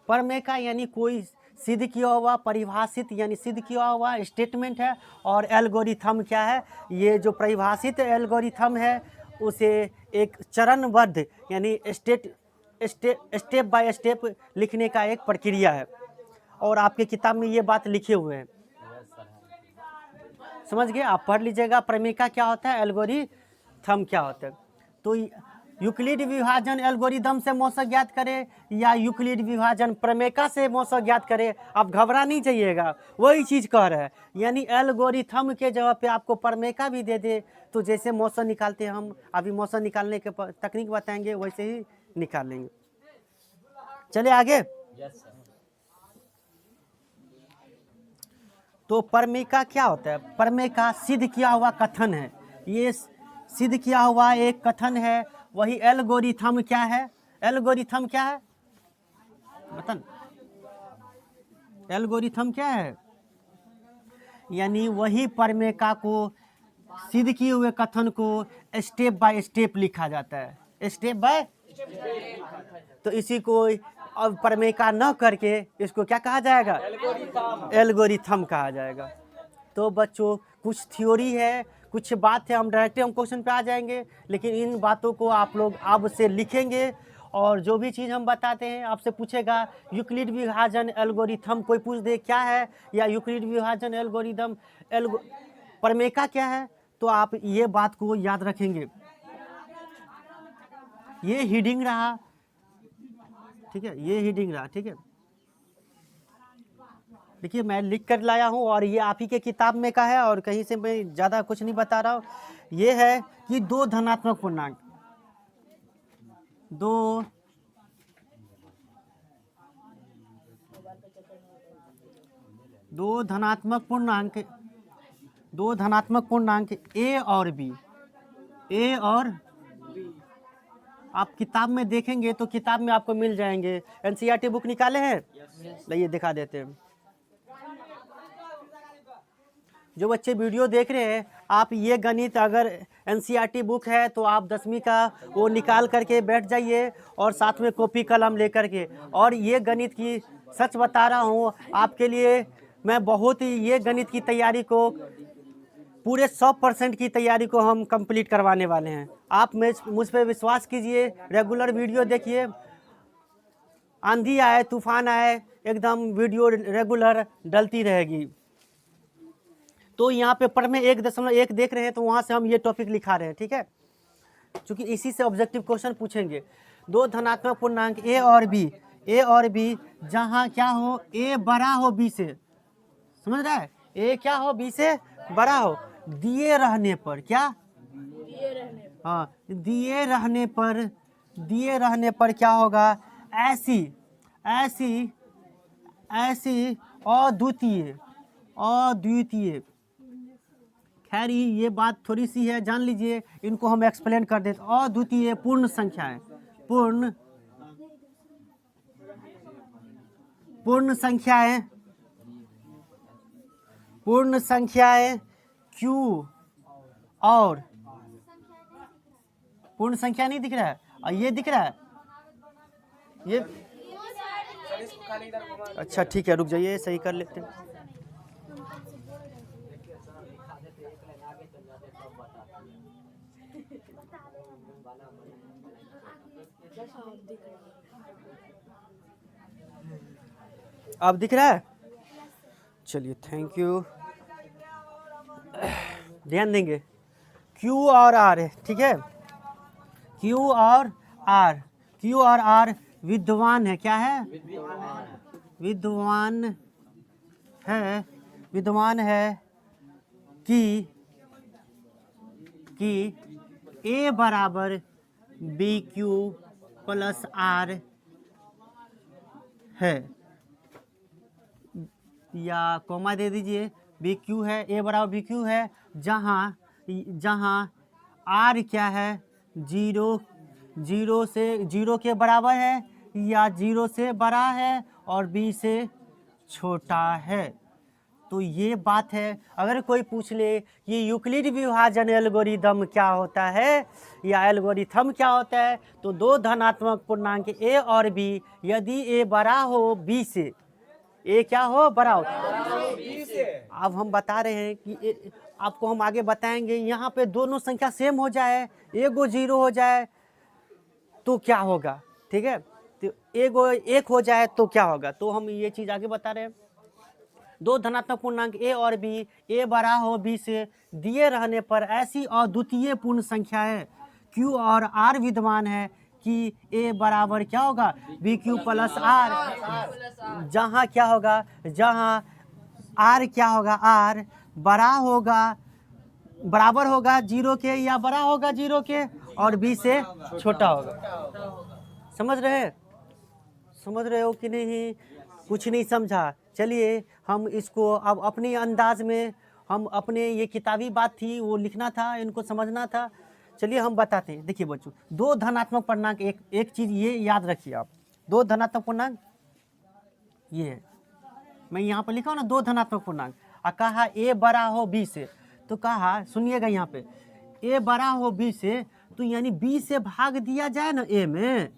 परमेयिका यानी कोई सिद्ध किया हुआ, परिभाषित, यानी सिद्ध किया हुआ स्टेटमेंट है। और एल्गोरिथम क्या है, ये जो परिभाषित एल्गोरिथम है, उसे एक चरणबद्ध, यानी स्टेप बाय स्टेप लिखने का एक प्रक्रिया है। और आपके किताब में ये बात लिखे हुए हैं, समझ गए। आप पढ़ लीजिएगा, परमेयिका क्या होता है, एल्गोरिथम क्या होता है। तो यूक्लिड विभाजन एल्गोरिदम से मौसा ज्ञात करे, या यूक्लिड विभाजन परमेयिका से मौसा ज्ञात करे, आप घबरा नहीं जाइएगा, वही चीज़ कह रहा है। यानी एल्गोरिथम के जगह पे आपको परमेयिका भी दे दे, तो जैसे मौसा निकालते हैं, हम अभी मौसा निकालने के तकनीक बताएंगे, वैसे ही निकाल लेंगे। चले आगे। तो परमेयिका क्या होता है, परमेयिका सिद्ध किया हुआ कथन है, ये सिद्ध किया हुआ एक कथन है। वही एल्गोरिथम क्या है, एल्गोरिथम क्या है, बता। एल्गोरिथम क्या है, यानी वही परमेयिका को सिद्ध किए हुए कथन को स्टेप बाय स्टेप लिखा जाता है, स्टेप बाय। तो इसी को अब प्रमेय का न करके इसको क्या कहा जाएगा? एल्गोरिथम कहा जाएगा। तो बच्चों कुछ थ्योरी है, कुछ बात है, हम डायरेक्टली हम क्वेश्चन पे आ जाएंगे, लेकिन इन बातों को आप लोग अब से लिखेंगे। और जो भी चीज़ हम बताते हैं आपसे पूछेगा यूक्लिड विभाजन एल्गोरिथम, कोई पूछ दे क्या है, या यूक्लिड विभाजन एल्गोरिथम प्रमेय का क्या है, तो आप ये बात को याद रखेंगे। ये हीडिंग रहा, ठीक है, ये हीडिंग रहा, ठीक है। देखिए मैं लिख कर लाया हूँ और ये आप ही के किताब में का है और कहीं से मैं ज़्यादा कुछ नहीं बता रहा हूँ। ये है कि दो धनात्मक पूर्णांक, दो धनात्मक पूर्णांक ए और बी, ए और आप किताब में देखेंगे तो किताब में आपको मिल जाएंगे। एनसीईआरटी बुक निकाले हैं? लाइए दिखा देते हैं। जो बच्चे वीडियो देख रहे हैं, आप ये गणित अगर एनसीईआरटी बुक है तो आप 10वीं का वो निकाल करके बैठ जाइए और साथ में कॉपी कलम लेकर के। और ये गणित की सच बता रहा हूँ आपके लिए, मैं बहुत ही ये गणित की तैयारी को पूरे 100% की तैयारी को हम कंप्लीट करवाने वाले हैं। आप मुझ पर विश्वास कीजिए, रेगुलर वीडियो देखिए, आंधी आए तूफान आए एकदम वीडियो रेगुलर डलती रहेगी। तो यहाँ पे प्रमेय 1.1 देख रहे हैं तो वहाँ से हम ये टॉपिक लिखा रहे हैं, ठीक है, क्योंकि इसी से ऑब्जेक्टिव क्वेश्चन पूछेंगे। दो धनात्मक पूर्णांक ए और बी जहाँ क्या हो, ए बड़ा हो बी से, समझ रहा है, ए क्या हो बी से बड़ा हो, दिए रहने पर, क्या हाँ, दिए रहने पर क्या होगा, ऐसी अद्वितीय। खैर ये बात थोड़ी सी है, जान लीजिए, इनको हम एक्सप्लेन कर देते। अद्वितीय पूर्ण संख्याएं Q और पूर्ण संख्या नहीं दिख रहा है, और ये दिख रहा है, ये अच्छा ठीक है, रुक जाइए, सही कर लेते हैं। अब दिख रहा है? चलिए थैंक यू, ध्यान देंगे। Q और R है, ठीक है, Q और R विद्यमान है, क्या है, विद्यमान है कि A बराबर BQ प्लस R है, या कॉमा दे दीजिए, BQ है, A बराबर BQ है, जहाँ R क्या है, जीरो के बराबर है या 0 से बड़ा है और B से छोटा है। तो ये बात है। अगर कोई पूछ ले कि यूक्लिड विभाजन एल्गोरिदम क्या होता है या एल्गोरिथम क्या होता है, तो दो धनात्मक पूर्णांक A और B यदि A बड़ा हो B से, A क्या हो, बड़ा हो B से। अब हम बता रहे हैं कि आपको हम आगे बताएंगे, यहाँ पे दोनों संख्या सेम हो जाए, एगो 0 हो जाए तो क्या होगा, ठीक है, तो एगो 1 हो जाए तो क्या होगा, तो हम ये चीज़ आगे बता रहे हैं। दो धनात्मक पूर्णांक A और B, A बड़ा हो B से, दिए रहने पर ऐसी अद्वितीय पूर्ण संख्या है Q और R विद्यमान है कि A बराबर क्या होगा, BQ प्लस R, जहाँ क्या होगा, जहाँ R क्या होगा, R बराबर होगा 0 के या बड़ा होगा 0 के और B से छोटा होगा। समझ रहे हो कि नहीं? कुछ नहीं समझा? चलिए हम इसको अब अपने अंदाज में, हम अपने, ये किताबी बात थी वो लिखना था, इनको समझना था, चलिए हम बताते हैं। देखिए बच्चों, दो धनात्मक पूर्णांक, एक चीज़ ये याद रखिए आप, दो धनात्मक पूर्णांक ये है, मैं यहाँ पर लिखा हूँ ना, दो धनात्मक पूर्णांक, कहा A बड़ा हो B से, तो कहा सुनिएगा यहाँ पे ए बड़ा हो बी से, तो यानी बी से भाग दिया जाए ना ए में।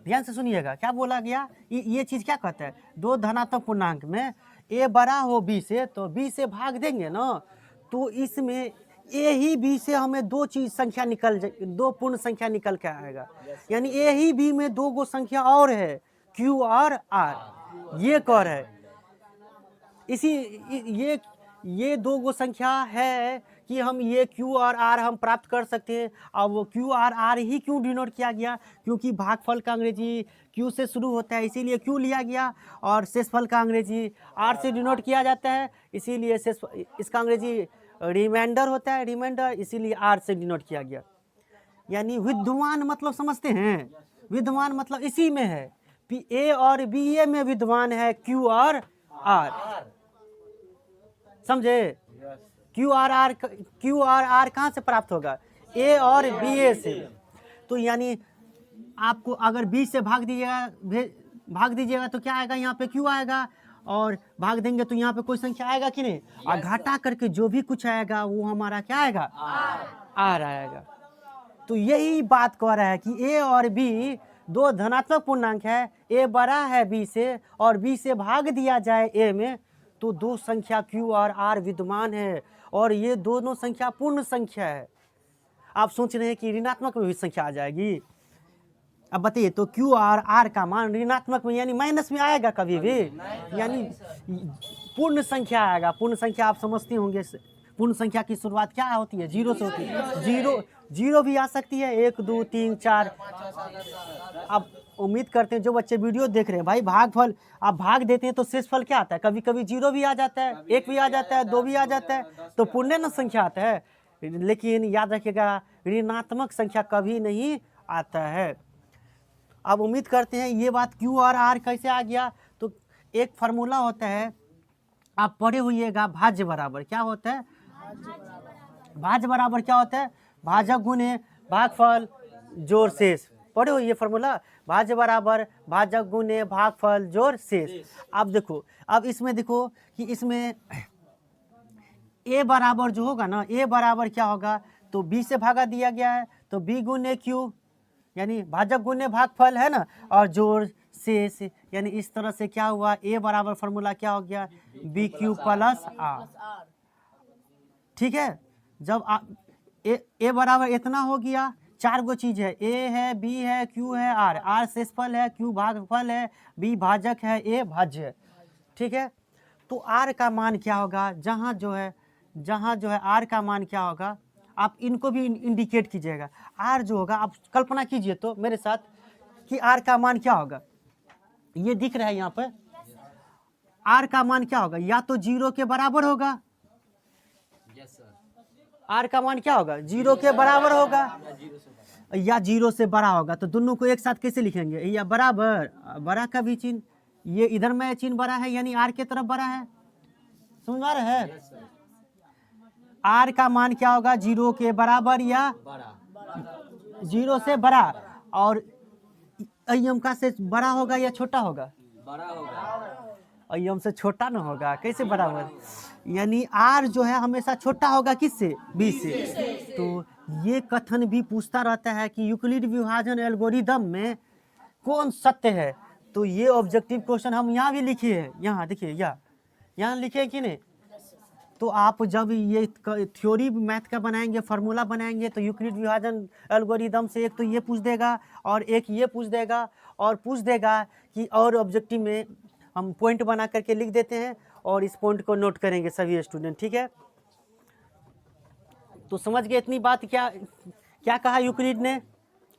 ध्यान से सुनिएगा क्या बोला गया, ये चीज़ क्या कहता है, दो धनात्मक पूर्णांक में ए बड़ा हो बी से, तो बी से भाग देंगे ना, तो इसमें ए ही बी से हमें दो चीज संख्या दो पूर्ण संख्या निकल के आएगा। यानी ए ही बी में दो गो संख्या और है, क्यू और आर, ये कह रहा है। ये दो गो संख्या है कि हम ये क्यू और आर हम प्राप्त कर सकते हैं। अब वो क्यू और आर ही क्यों डिनोट किया गया, क्योंकि भागफल का अंग्रेजी क्यू से शुरू होता है, इसीलिए क्यू लिया गया, और शेषफल का अंग्रेजी आर से डिनोट किया जाता है, इसीलिए इसका अंग्रेजी रिमाइंडर होता है, रिमाइंडर, इसीलिए आर से डिनोट किया गया। यानी विद्वान मतलब समझते हैं, विद्वान मतलब इसी में है, ए और बी ए में विद्वान है क्यू और आर, समझे। क्यू आर आर कहाँ से प्राप्त होगा, ए और बी ए से। तो यानी आपको अगर बी से भाग दीजिएगा तो क्या आएगा, यहाँ पे क्यू आएगा, और भाग देंगे तो यहाँ पे कोई संख्या आएगा कि नहीं, और घाटा करके जो भी कुछ आएगा वो हमारा क्या आएगा, आर आएगा। तो यही बात कह रहा है कि ए और बी दो धनात्मक पूर्णांक है, ए बड़ा है बी से और बी से भाग दिया जाए ए में, तो दो संख्या क्यू और आर विद्यमान है, और ये दोनों संख्या पूर्ण संख्या है। आप सोच रहे हैं कि ऋणात्मक में भी संख्या आ जाएगी, अब बताइए, तो क्यू और आर का मान ऋणात्मक में यानी माइनस में आएगा कभी भी, यानी पूर्ण संख्या आएगा। पूर्ण संख्या आप समझते होंगे, पूर्ण संख्या की शुरुआत क्या होती है, जीरो से होती है। जीरो भी आ सकती है, 1 2 3 4। अब उम्मीद करते हैं जो बच्चे वीडियो देख रहे हैं, भाई भागफल आप भाग देते हैं तो शेषफल क्या आता है, कभी कभी 0 भी आ जाता है, 1 भी आ जाता है, 2 भी आ जाता है, तो पूर्ण संख्या आता है। लेकिन याद रखिएगा ऋणात्मक संख्या कभी नहीं आता है। अब उम्मीद करते हैं ये बात क्यू और आर कैसे आ गया, तो एक फार्मूला होता है, आप पढ़े हुइएगा, भाज्य बराबर क्या होता है, भाज्य बराबर क्या होता है, भाजक गुणे भागफल जोड़ शेष। पढ़े हो ये फार्मूला, भाज्य बराबर भाजक गुणे भागफल जोड़ शेष। अब देखो, अब इसमें देखो कि इसमें ए बराबर जो होगा ना, ए बराबर क्या होगा, तो बी से भागा दिया गया है, तो बी गुणे क्यू, यानी भाजक गुणे भागफल है ना, और जोड़ शेष, यानी इस तरह से क्या हुआ, ए बराबर फार्मूला क्या हो गया, बी क्यू प्लस आर। ठीक है, जब ए बराबर इतना हो गया, 4 गो चीज है, ए है, बी है, क्यू है, आर शेषफल है, क्यू भागफल है, बी भाजक है, ए भाज्य है। ठीक है, तो आर का मान क्या होगा, जहाँ जो है आर का मान क्या होगा, आप इनको भी इंडिकेट कीजिएगा। आर जो होगा, आप कल्पना कीजिए तो मेरे साथ कि आर का मान क्या होगा, ये दिख रहा है यहाँ पर, आर का मान क्या होगा, या तो 0 के बराबर होगा, आर का मान क्या होगा, 0 के बराबर होगा, या 0 से बड़ा होगा। तो दोनों को एक साथ कैसे लिखेंगे, या बराबर, बड़ा का भी चिन्ह, ये इधर में चिन्ह बड़ा है, यानी आर के तरफ बड़ा है, समझ आ रहा है। आर का मान क्या होगा, 0 के बराबर या 0 से बड़ा, और अयम का से बड़ा होगा या छोटा होगा, बड़ा होगा, अयम से छोटा ना होगा, कैसे बराबर, यानी आर जो है हमेशा छोटा होगा किससे, बी से। तो ये कथन भी पूछता रहता है कि यूक्लिड विभाजन एल्गोरिदम में कौन सत्य है, तो ये ऑब्जेक्टिव क्वेश्चन हम यहाँ भी लिखे हैं, यहाँ देखिए, यहाँ लिखे कि नहीं। तो आप जब ये थ्योरी मैथ का बनाएंगे, फार्मूला बनाएंगे, तो यूक्लिड विभाजन एल्गोरिदम से एक तो ये पूछ देगा, और एक ये पूछ देगा, और पूछ देगा कि, और ऑब्जेक्टिव में हम पॉइंट बना करके लिख देते हैं, और इस पॉइंट को नोट करेंगे सभी स्टूडेंट। ठीक है, तो समझ गए इतनी बात, क्या कहा यूक्लिड ने।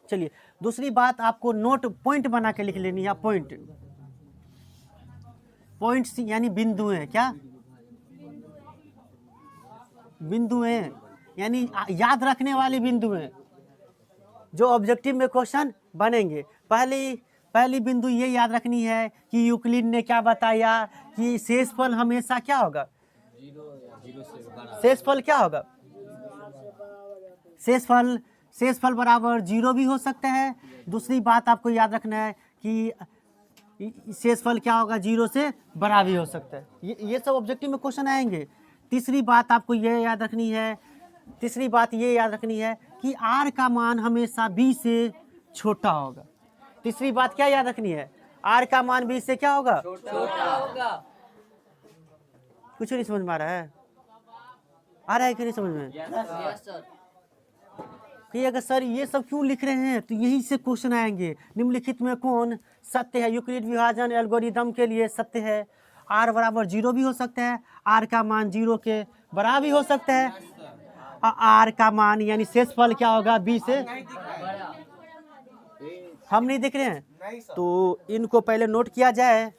चलिए दूसरी बात, आपको नोट पॉइंट बना के लिख लेनी है, पॉइंट्स यानी बिंदु हैं, क्या बिंदु हैं, यानी याद रखने वाले बिंदु हैं जो ऑब्जेक्टिव में क्वेश्चन बनेंगे। पहली बिंदु ये याद रखनी है कि यूक्लिड ने क्या बताया कि शेषफल हमेशा क्या होगा, शेषफल क्या होगा, शेषफल बराबर 0 भी हो सकता है। दूसरी बात आपको याद रखना है कि शेषफल क्या होगा, 0 से बड़ा भी हो सकता है। ये सब ऑब्जेक्टिव में क्वेश्चन आएंगे। तीसरी बात आपको ये याद रखनी है, तीसरी बात ये याद रखनी है कि आर का मान हमेशा बी से छोटा होगा। तीसरी बात क्या याद रखनी है, आर का मान बी से क्या होगा, छोटा होगा। कुछ नहीं समझ में आ रहा है, आ रहा है कि नहीं समझ में? Yes sir. कि अगर सर ये सब क्यों लिख रहे हैं, तो यही से क्वेश्चन आएंगे। निम्नलिखित में कौन सत्य है? यूक्लिड विभाजन एल्गोरिदम के लिए सत्य है। आर बराबर 0 भी हो सकता है, आर का मान 0 के बराबर भी हो सकता है, और आर का मान यानी शेषफल क्या होगा, बी से हम नहीं देख रहे हैं। तो इनको पहले नोट किया जाए,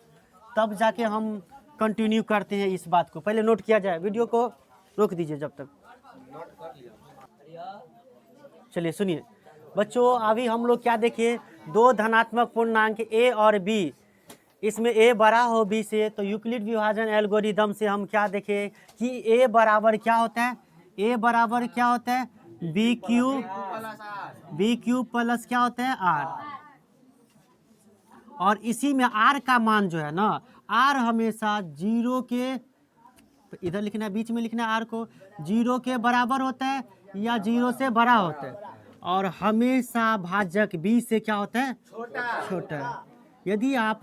तब जाके हम कंटिन्यू करते हैं इस बात को। पहले नोट किया जाए, वीडियो को रोक दीजिए जब तक। चलिए सुनिए बच्चों, अभी हम लोग क्या देखे, दो धनात्मक पूर्णांक a और b, इसमें a बड़ा हो b से, तो यूक्लिड विभाजन एल्गोरिदम से हम क्या देखे कि a बराबर क्या होता है, a बराबर क्या होता है, बी क्यू प्लस क्या होता है, r। और इसी में r का मान जो है ना, r हमेशा 0 के, इधर लिखना है, बीच में लिखना है r को, 0 के बराबर होता है या 0 से बड़ा होता है, और हमेशा भाजक b से क्या होता है, छोटा है। यदि आप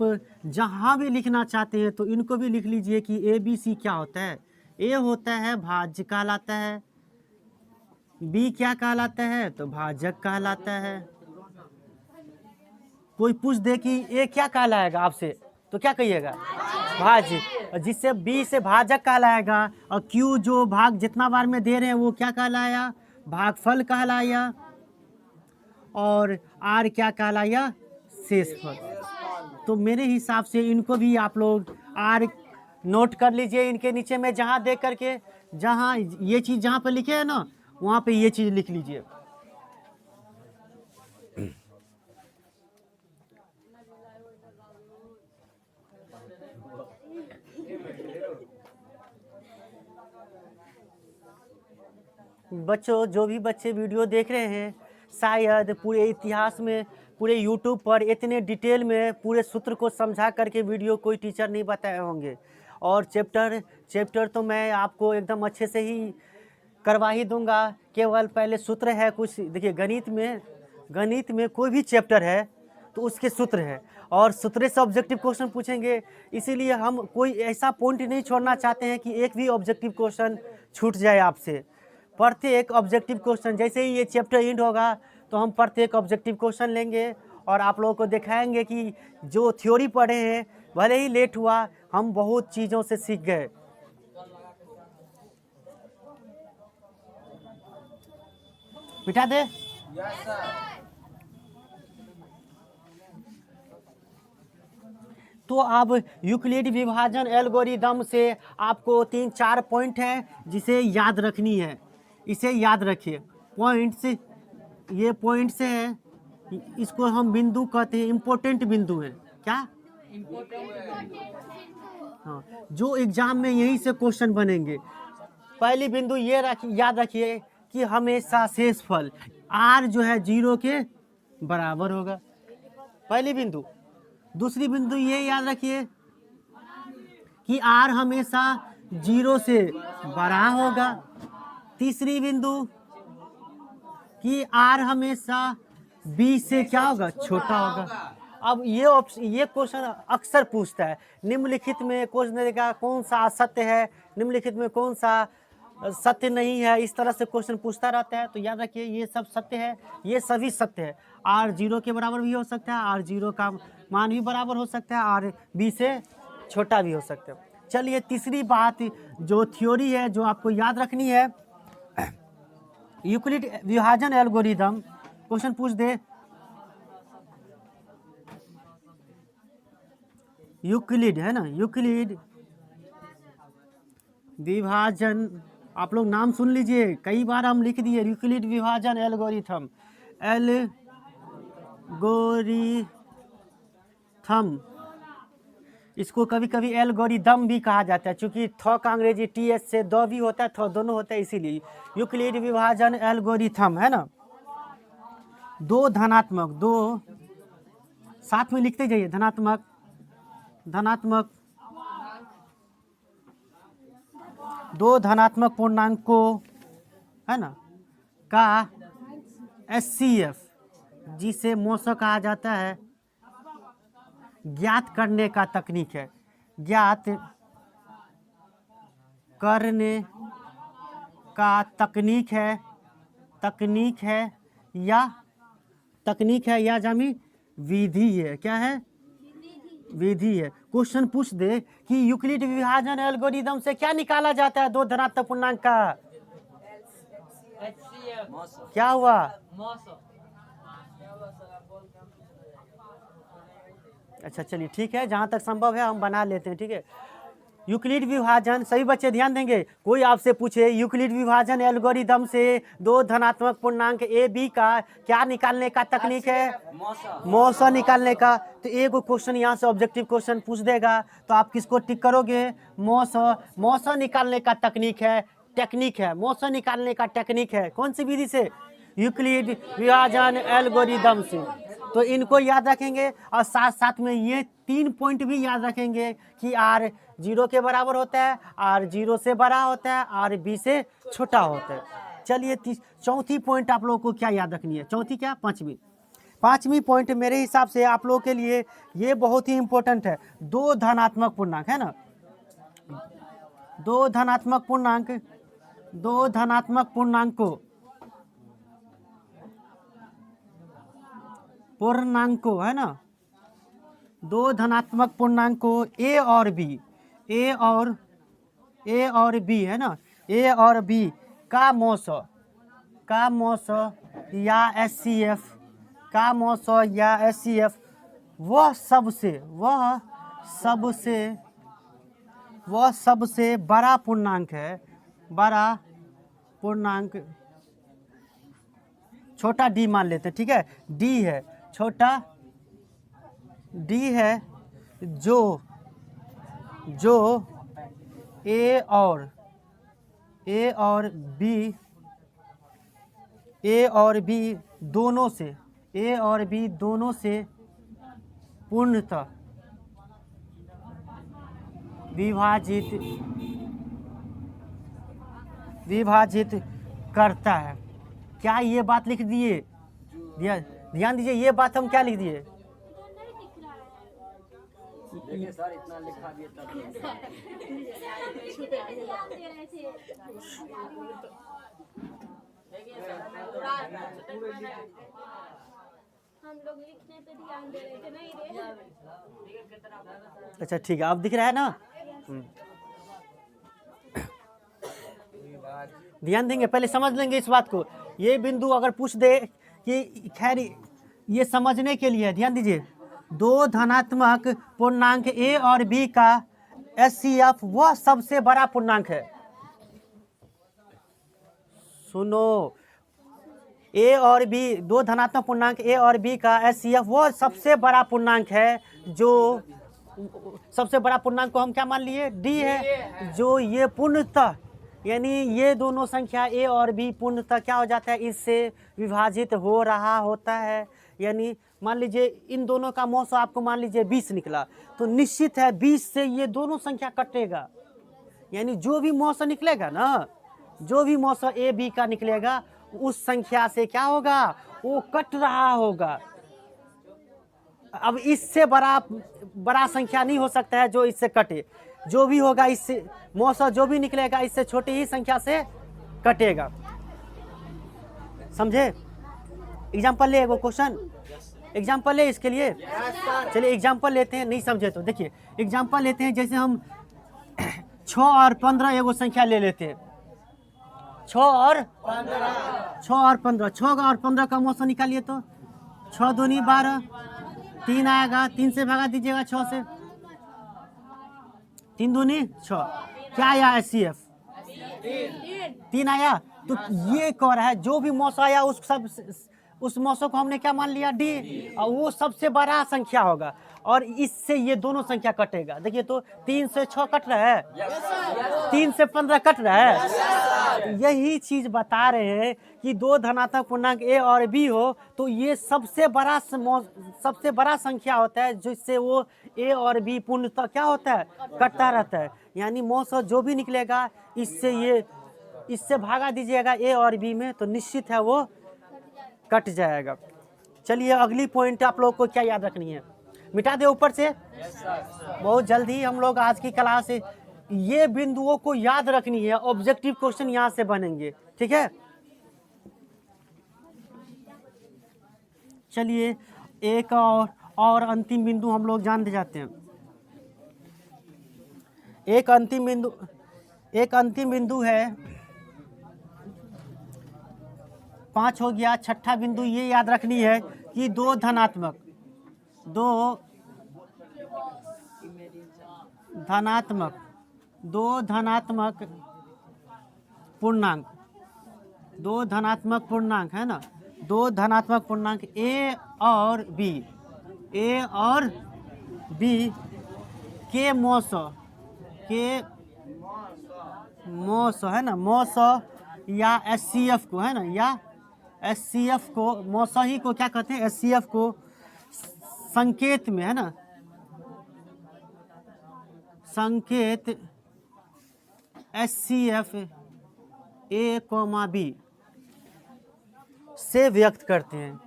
जहाँ भी लिखना चाहते हैं तो इनको भी लिख लीजिए कि ए बी सी क्या होता है। a होता है भाज्य कहलाता है, b क्या कहलाता है, तो भाजक कहलाता है। कोई पूछ दे कि a क्या कहलाएगा आपसे, तो क्या कहिएगा, भाज्य। जिससे b से भाजक कहलाएगा, और q जो भाग जितना बार में दे रहे हैं वो क्या कहलाया, भागफल कहलाया, और r क्या कहलाया, शेषफल। तो मेरे हिसाब से इनको भी आप लोग r नोट कर लीजिए इनके नीचे में, जहाँ देख करके, जहाँ ये चीज़ जहाँ पर लिखे है ना, वहाँ पे ये चीज़ लिख लीजिए। बच्चों, जो भी बच्चे वीडियो देख रहे हैं, शायद पूरे इतिहास में, पूरे यूट्यूब पर इतने डिटेल में पूरे सूत्र को समझा करके वीडियो कोई टीचर नहीं बताए होंगे। और चैप्टर तो मैं आपको एकदम अच्छे से ही करवा ही दूंगा। केवल पहले सूत्र है कुछ, देखिए गणित में कोई भी चैप्टर है तो उसके सूत्र है, और सूत्र से ऑब्जेक्टिव क्वेश्चन पूछेंगे। इसीलिए हम कोई ऐसा पॉइंट नहीं छोड़ना चाहते हैं कि एक भी ऑब्जेक्टिव क्वेश्चन छूट जाए आपसे। प्रत्येक ऑब्जेक्टिव क्वेश्चन, जैसे ही ये चैप्टर एंड होगा तो हम प्रत्येक ऑब्जेक्टिव क्वेश्चन लेंगे और आप लोगों को दिखाएंगे कि जो थ्योरी पढ़े हैं, भले ही लेट हुआ, हम बहुत चीज़ों से सीख गए। बिठा दे। तो अब यूक्लिड विभाजन एल्गोरिदम से आपको 3-4 पॉइंट हैं जिसे याद रखनी है। इसे याद रखिए, पॉइंट्स, ये पॉइंट्स हैं, इसको हम बिंदु कहते हैं, इम्पोर्टेंट बिंदु हैं। क्या? हाँ, जो एग्जाम में यहीं से क्वेश्चन बनेंगे। पहली बिंदु ये याद रखिए कि हमेशा शेषफल r जो है 0 के बराबर होगा, पहली बिंदु। दूसरी बिंदु ये याद रखिए कि r हमेशा 0 से बड़ा होगा। तीसरी बिंदु कि r हमेशा b से क्या होगा, छोटा होगा। अब ये क्वेश्चन अक्सर पूछता है, निम्नलिखित में क्वेश्चन देगा कौन सा सत्य है, निम्नलिखित में कौन सा सत्य नहीं है, इस तरह से क्वेश्चन पूछता रहता है। तो याद रखिए ये सब सत्य है, ये सभी सत्य है। r 0 के बराबर भी हो सकता है, r 0 का मान भी बराबर हो सकता है, और b से छोटा भी हो सकता है। चलिए तीसरी बात जो थ्योरी है, जो आपको याद रखनी है, यूक्लिड विभाजन एल्गोरिदम। क्वेश्चन पूछ दे, यूक्लिड है ना, यूक्लिड विभाजन, आप लोग नाम सुन लीजिए, कई बार हम लिख दिए, यूक्लिड विभाजन एल्गोरिथम, इसको कभी कभी एल्गोरिदम भी कहा जाता है, क्योंकि थ का अंग्रेजी ts से द भी होता है, थ दोनों होता है, इसीलिए यूक्लिड विभाजन एल्गोरिथम है ना। दो धनात्मक, दो साथ में लिखते जाइए, दो धनात्मक पूर्णांकों, है ना, का HCF, जिसे मौसा कहा जाता है, ज्ञात करने का तकनीक है। ज्ञात करने का तकनीक है या जामी विधि है। क्या है? विधि है। क्वेश्चन पूछ दे कि यूक्लिड विभाजन एल्गोरिदम से क्या निकाला जाता है दो धनात्मक पूर्णांक का? क्या हुआ? अच्छा चलिए ठीक है, जहाँ तक संभव है हम बना लेते हैं। ठीक है, यूक्लिड विभाजन, सभी बच्चे ध्यान देंगे। कोई आपसे पूछे यूक्लिड विभाजन एल्गोरिदम से दो धनात्मक पूर्णांक ए बी का क्या निकालने का तकनीक है? मौसा निकालने का। तो एक क्वेश्चन यहाँ से ऑब्जेक्टिव क्वेश्चन पूछ देगा तो आप किसको टिक करोगे? मौसा निकालने का तकनीक है, टेक्निक है। मौसा निकालने का टेक्निक है कौन सी विधि से? यूक्लिड विभाजन एल्गोरिदम से। तो इनको याद रखेंगे और साथ साथ में ये 3 पॉइंट भी याद रखेंगे कि R 0 के बराबर होता है, R 0 से बड़ा होता है, R B से छोटा होता है। चलिए चौथी पॉइंट आप लोगों को क्या याद रखनी है? चौथी क्या? पांचवी पॉइंट मेरे हिसाब से आप लोगों के लिए ये बहुत ही इंपॉर्टेंट है। दो धनात्मक पूर्णांक, है ना, दो धनात्मक पूर्णांकों, है ना, दो धनात्मक पूर्णांकों ए और बी, ए और बी, है ना, ए और बी का मौसा या HCF, वह सबसे बड़ा पूर्णांक है, छोटा d मान लेते हैं। ठीक है, d है, छोटा d है, जो A और B दोनों से पूर्णतः विभाजित करता है। क्या ये बात लिख दिए? ध्यान दीजिए, ये बात हम क्या लिख दिए? देखिए सर, इतना लिखा दिए तब हम लोग लिखने पे ध्यान दे रहे थे, नहीं रे। अच्छा ठीक है, अब दिख रहा है ना? ध्यान देंगे, पहले समझ लेंगे इस बात को। ये बिंदु अगर पूछ दे कि खैर ये समझने के लिए ध्यान दीजिए, दो धनात्मक पूर्णांक ए और बी का HCF वह सबसे बड़ा पूर्णांक है। सुनो, ए और बी, दो धनात्मक पूर्णांक ए और बी का HCF वह सबसे बड़ा पूर्णांक है, जो सबसे बड़ा पूर्णांक को हम क्या मान लिए? D है, जो ये पूर्णतः, यानी ये दोनों संख्या ए और बी पूर्णतः क्या हो जाता है? इससे विभाजित हो रहा होता है। यानी मान लीजिए इन दोनों का मौसा आपको मान लीजिए 20 निकला, तो निश्चित है 20 से ये दोनों संख्या कटेगा। यानी जो भी मौसा निकलेगा ना, जो भी मौसा ए बी का निकलेगा, उस संख्या से क्या होगा? वो कट रहा होगा। अब इससे बड़ा संख्या नहीं हो सकता है जो इससे कटे। जो भी होगा इससे मौसा जो भी निकलेगा इससे छोटी ही संख्या से कटेगा। समझे? एग्जाम्पल ले, एगो क्वेश्चन एग्जाम्पल ले इसके लिए। चलिए एग्जाम्पल लेते हैं, नहीं समझे तो देखिए एग्जाम्पल लेते हैं। जैसे हम 6 और 15 एगो संख्या ले लेते हैं। 6 और 15 और 15 का मौसा निकालिए तो 6 दूनी 12, 3 आएगा, 3 से भगा दीजिएगा 6 से, 3 दूनी 6। क्या आया? HCF 3 आया। तो ये कह रहा है जो भी मौसा आया उस मौसों को हमने क्या मान लिया? D, और वो सबसे बड़ा संख्या होगा और इससे ये दोनों संख्या कटेगा। देखिए तो 3 से 6 कट रहा है, 3 से 15 कट रहा है। यही चीज बता रहे हैं कि दो धनात्मक पूर्णांक ए और बी हो तो ये सबसे बड़ा संख्या होता है, जिससे वो ए और बी पूर्णतः क्या होता है? कटता रहता है। यानी मौसा जो भी निकलेगा इससे ये इससे भागा दीजिएगा ए और बी में, तो निश्चित है वो कट जाएगा। चलिए अगली पॉइंट आप लोग को क्या याद रखनी है, मिटा दे ऊपर से। बहुत जल्दी हम लोग आज की क्लास से ये बिंदुओं को याद रखनी है, ऑब्जेक्टिव क्वेश्चन यहाँ से बनेंगे, ठीक है। चलिए एक और अंतिम बिंदु हम लोग जान जाते हैं। एक अंतिम बिंदु है, 5 हो गया। छठा बिंदु ये याद रखनी है कि दो धनात्मक पूर्णांक है ना, दो धनात्मक पूर्णांक ए और बी के मौस है ना, मौस या एचसीएफ को है ना, या एचसीएफ को मौसही को क्या कहते हैं, एचसीएफ को संकेत में है ना, संकेत एचसीएफ ए कॉमा बी से व्यक्त करते हैं,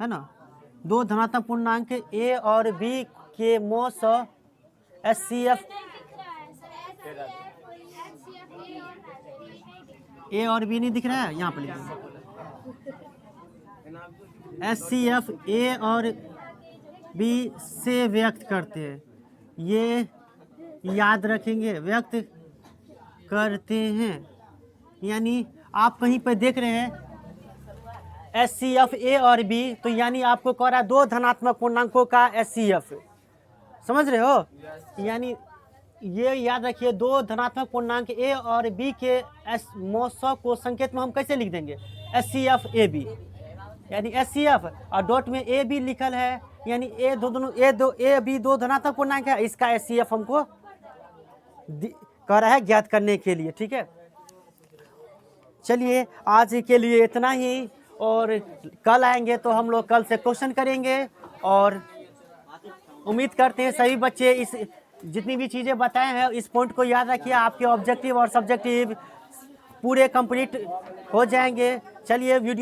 है ना। दो धनात्मक पूर्णांक ए और बी के मौस एचसीएफ ए और बी नहीं दिख रहा है, यहाँ पर लिखिए एचसीएफ ए और बी से व्यक्त करते हैं, ये याद रखेंगे, व्यक्त करते हैं। यानी आप कहीं पर देख रहे हैं एचसीएफ ए और बी, तो यानी आपको कह रहा है दो धनात्मक पूर्णांकों का एचसीएफ, समझ रहे हो। यानी ये याद रखिए, दो धनात्मक पूर्णांक ए और बी के मौसम को संकेत में हम कैसे लिख देंगे, एचसीएफ ए बी, यानी एचसीएफ और डॉट में ए बी लिखल है, यानी ए बी दो धनात्मक पूर्णांक है, इसका एचसीएफ हमको कह रहा है ज्ञात करने के लिए, ठीक है। चलिए आज के लिए इतना ही, और कल आएंगे तो हम लोग कल से क्वेश्चन करेंगे, और उम्मीद करते हैं सभी बच्चे इस जितनी भी चीज़ें बताए हैं इस पॉइंट को याद रखिए, आपके ऑब्जेक्टिव और सब्जेक्टिव पूरे कंप्लीट हो जाएंगे। चलिए वीडियो